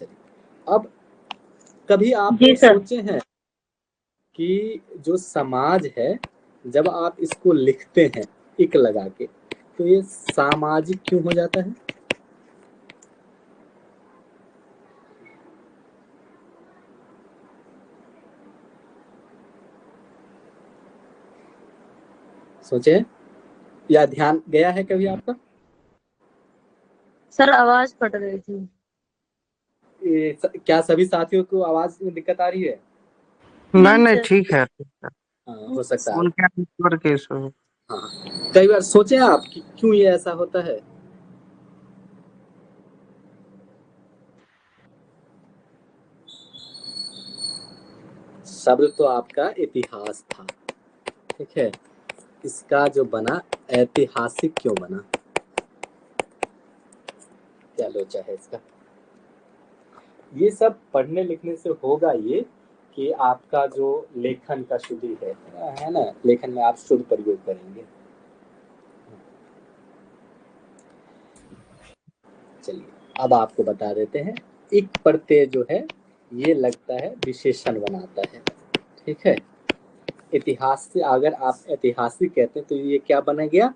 चलिए, अब कभी आप जी लोग सर। सोचे हैं कि जो समाज है, जब आप इसको लिखते हैं इक लगा के, तो ये सामाजिक क्यों हो जाता है? सोचे या ध्यान गया है कभी आपका? सर आवाज कट रही थी। क्या सभी साथियों को आवाज में दिक्कत आ रही है? नहीं नहीं सर। ठीक है। हाँ, हो सकता है। उनके नेटवर्क इशू है। हाँ, कई बार सोचे आप कि क्यों ये ऐसा होता है? शब्द तो आपका इतिहास था, ठीक है, इसका जो बना ऐतिहासिक क्यों बना? क्या लोचा है इसका? ये सब पढ़ने लिखने से होगा ये कि आपका जो लेखन का शुद्धि है ना, लेखन में आप शुद्ध प्रयोग करेंगे। चलिए, अब आपको बता देते हैं, एक प्रत्यय जो है ये लगता है विशेषण बनाता है, ठीक है। इतिहास से अगर आप ऐतिहासिक कहते हैं तो ये क्या बना गया?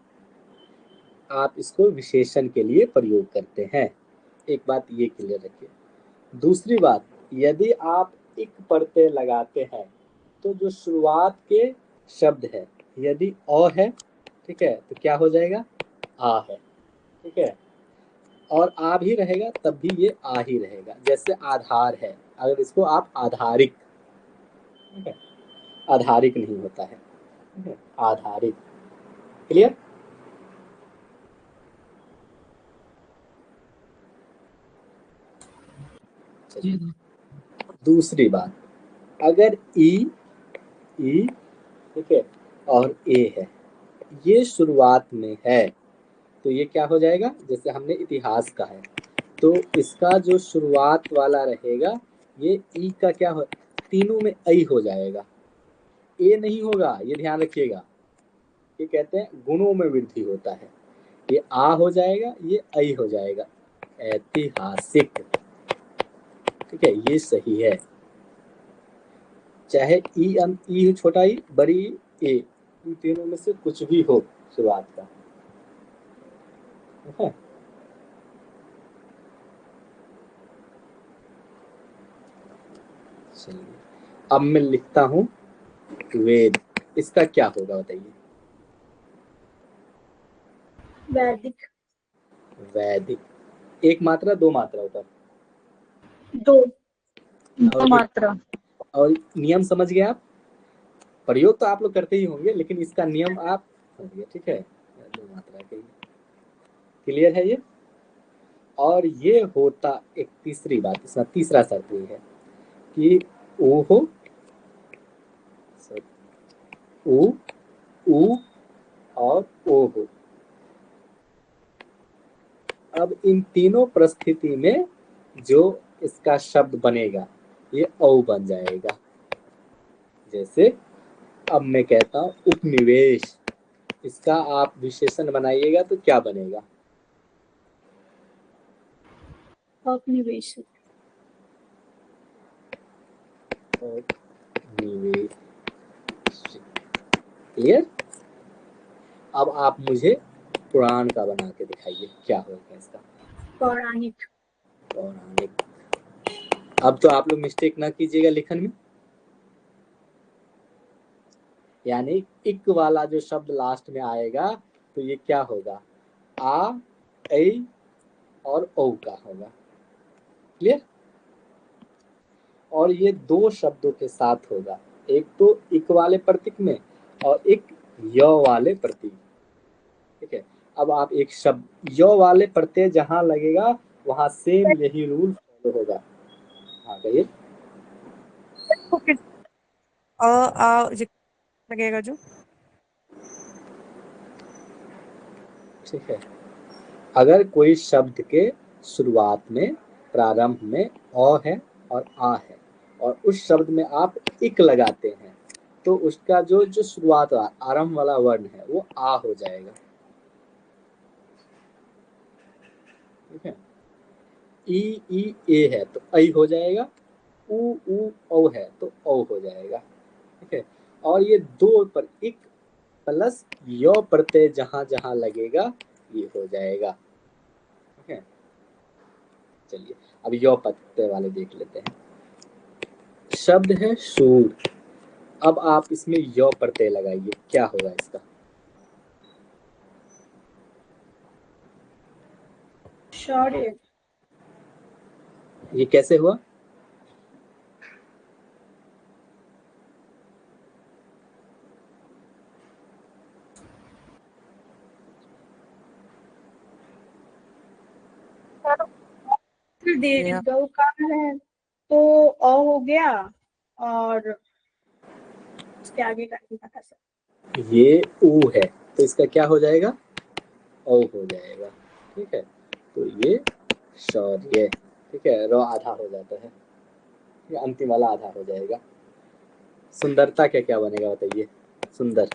आप इसको विशेषण के लिए प्रयोग करते हैं। एक बात ये क्लियर रखिए। दूसरी बात, यदि आप एक प्रत्यय लगाते हैं तो जो शुरुआत के शब्द है, यदि अ है, ठीक है, तो क्या हो जाएगा? आ है, ठीक है। और आ भी रहेगा तब भी ये आ ही रहेगा। जैसे आधार है, अगर इसको आप आधारिक, ठीक है, आधारिक नहीं होता है, ठीक है, आधारिक। क्लियर? चलिए, दूसरी बात, अगर ई, ठीक है, और ए है, ये शुरुआत में है, तो ये क्या हो जाएगा? जैसे हमने इतिहास का है, तो इसका जो शुरुआत वाला रहेगा, ये ई का क्या हो, तीनों में ऐ हो जाएगा, ए नहीं होगा, ये ध्यान रखिएगा। ये कहते हैं गुणों में वृद्धि होता है, ये आ हो जाएगा, ये ऐ हो जाएगा, ऐतिहासिक, ठीक है, ये सही है। चाहे ई छोटा ई, बड़ी ए, इन तीनों में से कुछ भी हो शुरुआत का, ठीक है। चलिए, अब मैं लिखता हूं वेद, इसका क्या होगा बताइए? वैदिक। वैदिक। एक मात्रा दो मात्रा ऊपर? दो और मात्रा। और नियम समझ गए आप? प्रयोग तो आप लोग करते ही होंगे, लेकिन इसका नियम आप समझ गए, ठीक है, दो मात्रा के। क्लियर है ये? और ये होता, एक तीसरी बात, इसका तीसरा शर्त ये है कि ओ हो, ऊ, ऊ और ओ हो। अब इन तीनों परिस्थिति में जो इसका शब्द बनेगा, ये औ बन जाएगा। जैसे अब मैं कहता हूं उपनिवेश, इसका आप विशेषण बनाइएगा तो क्या बनेगा? औपनिवेशिक। उपनिवेश। क्लियर? अब आप मुझे पुराण का बना के दिखाइए, क्या होगा इसका? पौराणिक। पौराणिक। अब तो आप लोग मिस्टेक ना कीजिएगा लिखन में, यानी इक वाला जो शब्द लास्ट में आएगा तो ये क्या होगा? आ, ऐ और औ का होगा। क्लियर? और ये दो शब्दों के साथ होगा, एक तो इक वाले प्रतीक में और एक य वाले प्रतीक, ठीक है। अब आप एक शब्द य वाले प्रत्यय जहां लगेगा वहां सेम यही रूल फॉलो होगा। हाँ कहिए। लगेगा जो, ठीक है, अगर कोई शब्द के शुरुआत में, प्रारंभ में अ है और आ है, और उस शब्द में आप इक लगाते हैं, तो उसका जो जो शुरुआत आरंभ वाला वर्ण है वो आ हो जाएगा, ठीक है। ई ए है तो ऐ हो जाएगा, उ औ है तो औ हो जाएगा। ठीक है, और ये दो पर इक प्लस य प्रत्यय जहां जहां लगेगा ये हो जाएगा। ठीक है, चलिए अब य प्रत्यय वाले देख लेते हैं। शब्द है सूर, अब आप इसमें य प्रत्यय लगाइए, क्या होगा इसका? शौर्य। ये कैसे हुआ? दीर्घ उकार है तो अ हो गया, और उसके आगे का नहीं पता सर। ये ऊ है तो इसका क्या हो जाएगा? औ हो जाएगा। ठीक है, तो ये शौर्य। ठीक है, र आधा हो जाता है, ये अंतिम वाला आधा हो जाएगा। सुंदरता क्या क्या बनेगा बताइए? सुंदर,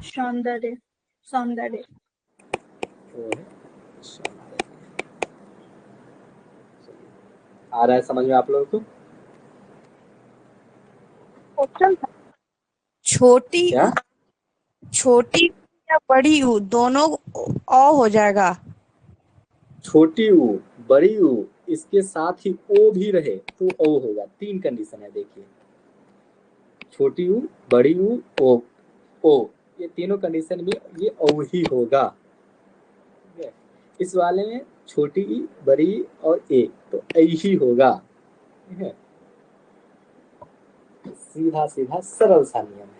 सौंदर्य, सौंदर्य। वो है सौंदर्य। आ रहा है समझ में आप लोगों को? छोटी क्या? छोटी या बड़ी ऊ दोनों अ हो जाएगा। छोटी ऊ, बड़ी ऊ, इसके साथ ही ओ भी रहे तो ओ होगा। तीन कंडीशन है देखिए, छोटी ऊ, बड़ी ऊ, ओ, ये तीनों कंडीशन में ये ओ ही होगा। ठीक है? इस वाले में छोटी ई, बड़ी ई और ए तो ऐ ही होगा। ठीक है, सीधा सीधा सरल सा नियम है।